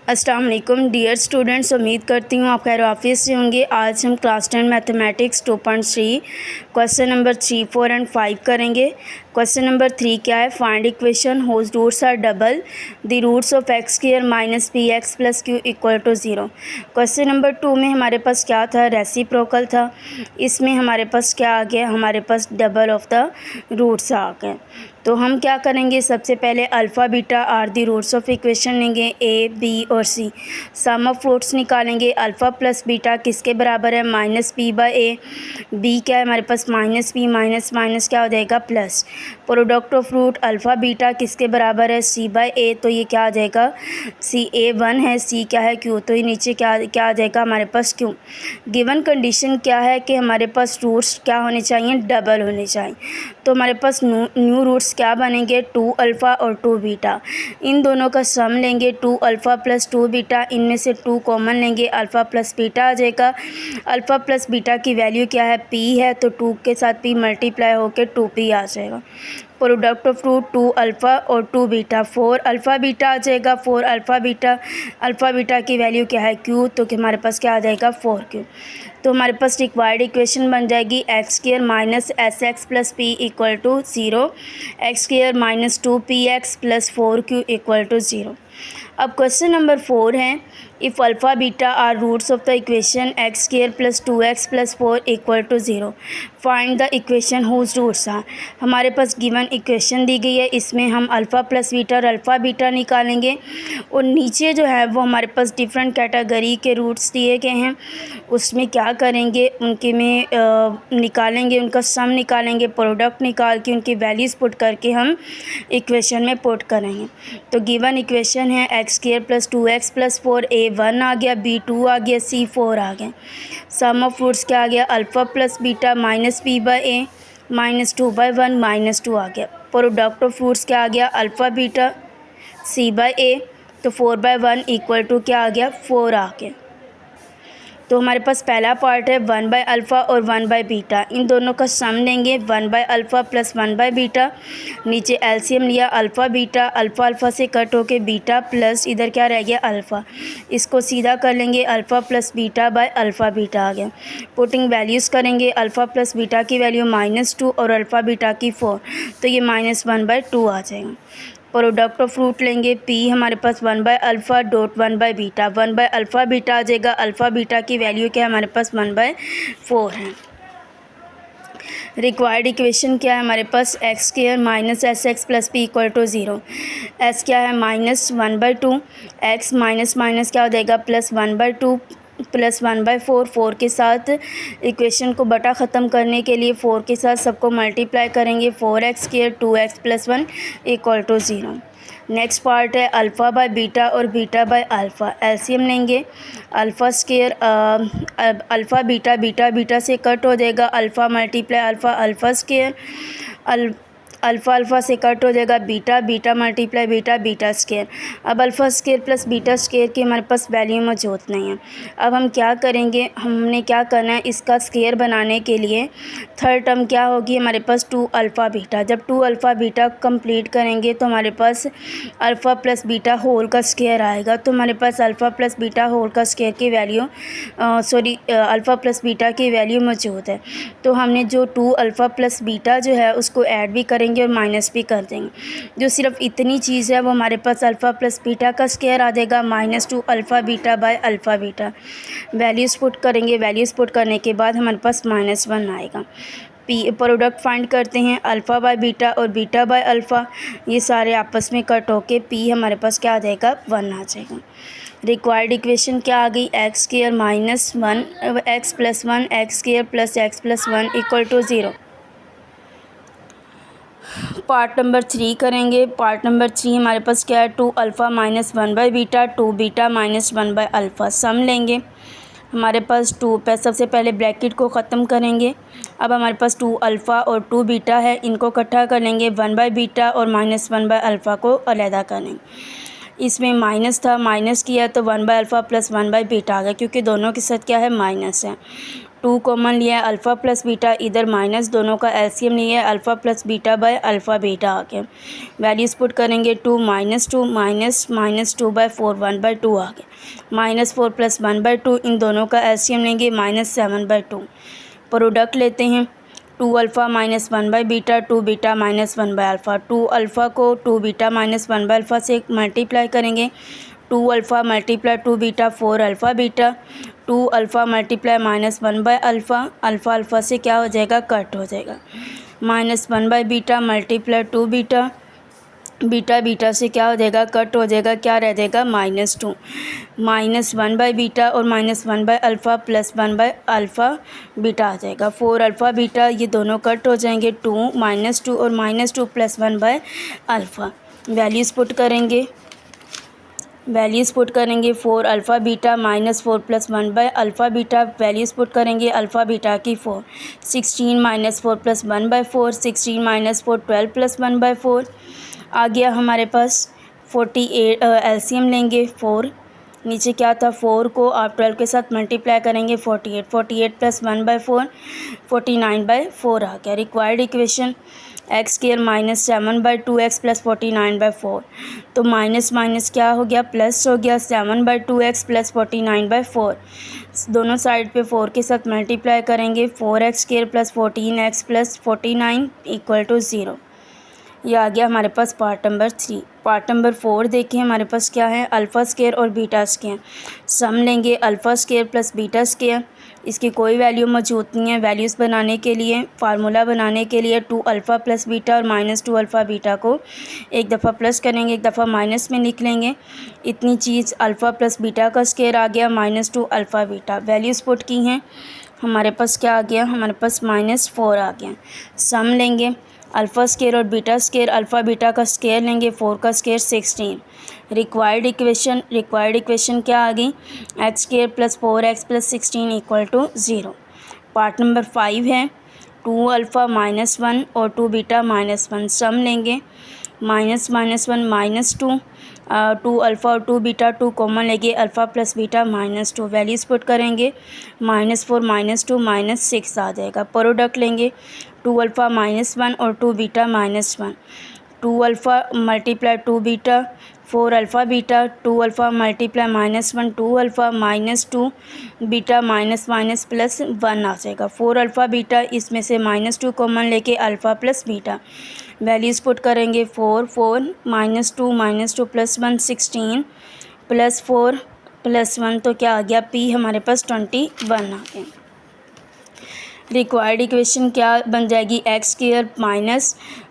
अस्सलाम वालेकुम dear students, उम्मीद करती हूँ आप खैर ऑफिस से होंगे। आज हम class 10 mathematics 2.3 question number 3, 4 and 5 करेंगे। क्वेश्चन नंबर 3 क्या है? Find equation whose roots are double the roots of x square minus p x plus q equal to 0। Question number 2 में हमारे पास क्या था? रेसिप्रोकल था। इसमें हमारे पास क्या आ गया? हमारे पास डबल ऑफ द रूट्स आ गए। तो हम क्या करेंगे? सबसे पहले alpha beta are the roots of equation लेंगे, ए बी और सी। सम ऑफ रूट्स निकालेंगे। अल्फ़ा प्लस बीटा किसके बराबर है? Minus p by A. B क्या है हमारे पास? माइनस पी माइनस माइनस क्या हो जाएगा? Plus. Product of root alpha beta किसके बराबर है? C by A. तो ये क्या आ जाएगा? सी ए 1 है, सी क्या है? क्यू। तो ये नीचे क्या आ जाएगा हमारे पास? क्यू। गिवन कंडीशन क्या है कि हमारे पास रूट्स क्या होने चाहिए? डबल होने चाहिए। तो हमारे पास न्यू रूट्स क्या बनेंगे? 2 अल्फ़ा और 2 बीटा। इन दोनों का सम लेंगे, 2 अल्फ़ा प्लस 2 बीटा। इनमें से 2 कॉमन लेंगे, अल्फ़ा प्लस बीटा आ जाएगा। अल्फ़ा प्लस बीटा की वैल्यू क्या है? पी है, तो 2 के साथ पी मल्टीप्लाई होकर 2p आ जाएगा। प्रोडक्ट ऑफ रूट 2 अल्फ़ा और 2 बीटा, 4 अल्फ़ा बीटा आ जाएगा। 4 अल्फ़ा बीटा की वैल्यू क्या है? क्यू। तो कि हमारे पास क्या आ जाएगा? 4q। तो हमारे पास रिक्वायर्ड इक्वेशन बन जाएगी x square minus S x plus P equal to 0, x square minus 2px plus 4q equal to 0। अब क्वेश्चन नंबर 4 है, if alpha beta are roots of the equation x square plus 2x plus 4 equal to 0, find the equation whose roots are. हमारे पास given equation दी गई है, इसमें हम alpha plus beta और अल्फ़ा बीटा निकालेंगे और नीचे जो है वो हमारे पास डिफरेंट कैटेगरी के रूट्स दिए गए हैं। उसमें क्या करेंगे? उनके में निकालेंगे, उनका सम निकालेंगे, प्रोडक्ट निकाल के उनकी वैल्यूज़ पुट करके हम इक्वेशन में पुट करेंगे। तो गिवन इक्वेशन है x square plus 2x plus 4, ए 1 आ गया, बी 2 आ गया, सी 4 आ गया। सम ऑफ रूट्स क्या आ गया? Alpha plus beta minus p by A minus 2/1 minus 2 आ गया। प्रोडक्ट ऑफ रूट्स क्या आ गया? Alpha beta C by A, तो 4/1 इक्वल टू क्या आ गया? 4 आ गया। तो हमारे पास पहला पार्ट है 1 बाई अल्फ़ा और 1 बाई बीटा। इन दोनों का सम लेंगे, 1 by alpha plus 1 by beta. नीचे एलसीएम लिया, अल्फ़ा बीटा, अल्फ़ा अल्फ़ा से कट होके बीटा प्लस इधर क्या रह गया? अल्फ़ा। इसको सीधा कर लेंगे, alpha plus beta by alpha beta आ गया। पुटिंग वैल्यूज़ करेंगे, अल्फ़ा प्लस बीटा की वैल्यू -2 और अल्फ़ा बीटा की 4, तो ये -1/2 आ जाएगा। प्रोडक्ट ऑफ रूट लेंगे, पी हमारे पास 1 by alpha dot 1 by beta, 1 by alpha beta आ जाएगा। अल्फ़ा बीटा की वैल्यू क्या है हमारे पास? 1/4 है। रिक्वायर्ड इक्वेशन क्या है हमारे पास? X square minus S x plus P equal to 0। S क्या है? -1/2, एक्स माइनस माइनस क्या हो जाएगा? Plus 1/2 plus 1/4। 4 के साथ इक्वेशन को बटा ख़त्म करने के लिए 4 के साथ सबको मल्टीप्लाई करेंगे, 4x square 2x plus 1 equal to 0। Next part है अल्फ़ा बाय बीटा और बीटा बाय अल्फ़ा। एलसीएम लेंगे, alpha square alpha beta, beta beta से कट हो जाएगा, alpha multiply alpha, alpha square alpha alpha से कट हो जाएगा, beta beta multiply beta, beta square. अब alpha square plus beta square की हमारे पास वैल्यू मौजूद नहीं है। अब हम क्या करेंगे? हमने क्या करना है? इसका स्क्वायर बनाने के लिए थर्ड टर्म क्या होगी हमारे पास? 2 अल्फ़ा बीटा। जब 2 अल्फ़ा बीटा कंप्लीट करेंगे तो हमारे पास अल्फ़ा प्लस बीटा होल का स्क्वायर आएगा। तो हमारे पास अल्फ़ा प्लस बीटा होल का स्क्वायर की वैल्यू अल्फ़ा प्लस बीटा की वैल्यू मौजूद है। तो हमने जो 2 अल्फ़ा प्लस बीटा जो है उसको ऐड भी करेंगे और माइनस भी कर देंगे। जो सिर्फ इतनी चीज़ है वो हमारे पास अल्फ़ा प्लस बीटा का स्क्वायर आ जाएगा, -2 alpha beta by alpha beta. Values put करेंगे, वैल्यूज़ पुट करने के बाद हमारे पास -1 आएगा। पी प्रोडक्ट फाइंड करते हैं, अल्फ़ा बाय बीटा और बीटा बाय अल्फ़ा, ये सारे आपस में कट होके पी हमारे पास क्या आ जाएगा? 1 आ जाएगा। रिक्वायर्ड इक्वेशन क्या आ गई? X square minus 1 x plus 1 x square plus x plus 1 equal to 0। Part number 3 करेंगे। पार्ट नंबर 3 हमारे पास क्या है? 2 alpha minus 1 by beta, 2 beta minus 1 by alpha. Sum लेंगे, हमारे पास 2 पे सबसे पहले ब्रैकेट को ख़त्म करेंगे। अब हमारे पास 2 अल्फ़ा और 2 बीटा है, इनको इकट्ठा कर लेंगे, 1 बाई बीटा और -1 बाई अल्फ़ा को अलहदा कर लेंगे। इसमें माइनस था, माइनस किया तो 1 by alpha plus 1 by beta आ गया, क्योंकि दोनों के साथ क्या है? माइनस है। 2 कॉमन लिया है, अल्फ़ा प्लस बीटा, इधर माइनस, दोनों का एलसीएम लिया है, alpha plus beta by alpha beta आ गया। वैल्यूज़ पुट करेंगे, 2 माइनस 2 बाय 4 1/2 आ गया। -4 + 1/2, इन दोनों का एलसीएम लेंगे, -7/2। प्रोडक्ट लेते हैं, 2 alpha minus 1 by beta, 2 beta minus 1 by alpha. 2 alpha को 2 बीटा माइनस 1 बाय अल्फ़ा से मल्टीप्लाई करेंगे, 2 alpha multiply 2 beta 4 alpha beta, 2 alpha multiply -1 by alpha, alpha से क्या हो जाएगा, कट हो जाएगा। -1 by beta multiply 2 beta, beta से क्या हो जाएगा, कट हो जाएगा, क्या रह जाएगा, -2। -1 बाय बीटा और -1 by alpha plus 1 by alpha beta आ जाएगा। 4 अल्फ़ा बीटा ये दोनों कट हो जाएंगे, 2 -2 और -2 + 1 बाय अल्फ़ा। वैल्यूज़ पुट करेंगे, 4 alpha beta -4 + 1 by alpha beta. Values put करेंगे, अल्फ़ा बीटा की 4, 16 -4 + 1 बाय 4, 16 - 4 12 + 1 बाय 4 आ गया हमारे पास। 48 एलसीएम लेंगे, 4 नीचे क्या था, 4 को आप 12 के साथ मल्टीप्लाई करेंगे, 48 + 1 बाय 4 49/4 आ गया। रिक्वायर्ड इक्वेशन x² -7/2x + 49/4, तो माइनस क्या हो गया, प्लस हो गया, 7/2x + 49/4, दोनों साइड पे 4 के साथ मल्टीप्लाई करेंगे, 4x² + 14x + 49 = 0। ये आ गया हमारे पास पार्ट नंबर 3। पार्ट नंबर 4 देखें, हमारे पास क्या है, अल्फ़ा स्क्वायर और बीटा स्क्वायर। सम लेंगे, alpha square plus beta square, इसकी कोई वैल्यू मौजूद नहीं है। वैल्यूज़ बनाने के लिए, फार्मूला बनाने के लिए 2 अल्फ़ा प्लस बीटा और -2 अल्फ़ा बीटा को एक दफ़ा प्लस करेंगे, एक दफ़ा माइनस में लिख लेंगे। इतनी चीज़ अल्फ़ा प्लस बीटा का स्क्वायर आ गया, -2 अल्फ़ा बीटा। वैल्यूज़ पुट की हैं, हमारे पास क्या आ गया, हमारे पास -4 आ गया। सम लेंगे, अल्फ़ा स्क्वायर और बीटा स्क्वायर, अल्फ़ा बीटा का स्क्वायर लेंगे, 4 का स्क्वायर 16। रिक्वायर्ड इक्वेशन क्या आ गई, x² + 4x + 16 = 0। पार्ट नंबर 5 है, 2 अल्फ़ा -1 और 2 बीटा -1। सम लेंगे, -1 -2 अल्फ़ा और 2 बीटा, 2 कॉमन लेंगे, alpha plus beta -2। Values put करेंगे, -4 - 2 -6 आ जाएगा। प्रोडक्ट लेंगे, 2 अल्फ़ा -1 और 2 beta -1, 2 alpha multiply 2 beta 4 alpha beta, 2 alpha multiply -1 2 alpha -2 beta minus plus 1 आ जाएगा। 4 अल्फ़ा बीटा, इसमें से -2 कॉमन लेके alpha plus beta. Values put करेंगे, 4 -2 + 1 16 + 4 + 1, तो क्या आ गया, p हमारे पास 21 आ गया। रिक्वायर्ड इक्वेशन क्या बन जाएगी, x²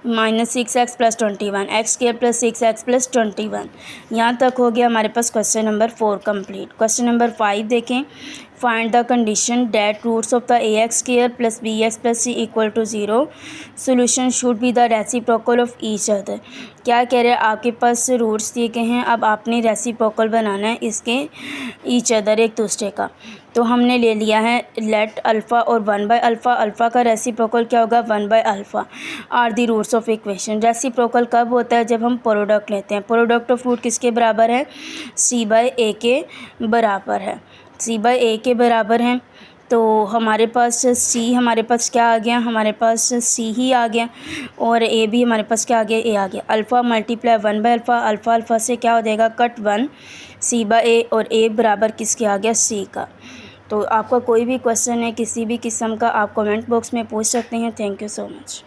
-6x + 21, x² + 6x + 21। यहाँ तक हो गया हमारे पास question number 4 complete. Question number 5 देखें, find the condition that roots of the ax² + bx + c = 0 solution should be the reciprocal of each other. क्या कह रहे हैं, आपके पास रूट्स दिए गए हैं, अब आपने रेसिप्रोकल बनाना है इसके, ईच अदर एक दूसरे का। तो हमने ले लिया है लेट अल्फ़ा और 1/अल्फ़ा, अल्फ़ा का रेसिप्रोकल क्या होगा, 1/अल्फ़ा are the roots of equation. Reciprocal कब होता है, जब हम प्रोडक्ट लेते हैं। प्रोडक्ट ऑफ रूट किसके बराबर है, c/a के बराबर है, c/a के बराबर है। तो हमारे पास c हमारे पास क्या आ गया, हमारे पास c ही आ गया, और a भी हमारे पास क्या आ गया, a आ गया। अल्फ़ा मल्टीप्लाई 1/अल्फ़ा, अल्फ़ा से क्या हो जाएगा, कट 1 c/a, और a बराबर किसके आ गया, c का। तो आपका कोई भी क्वेश्चन है किसी भी किस्म का, आप कमेंट बॉक्स में पूछ सकते हैं। Thank you so much.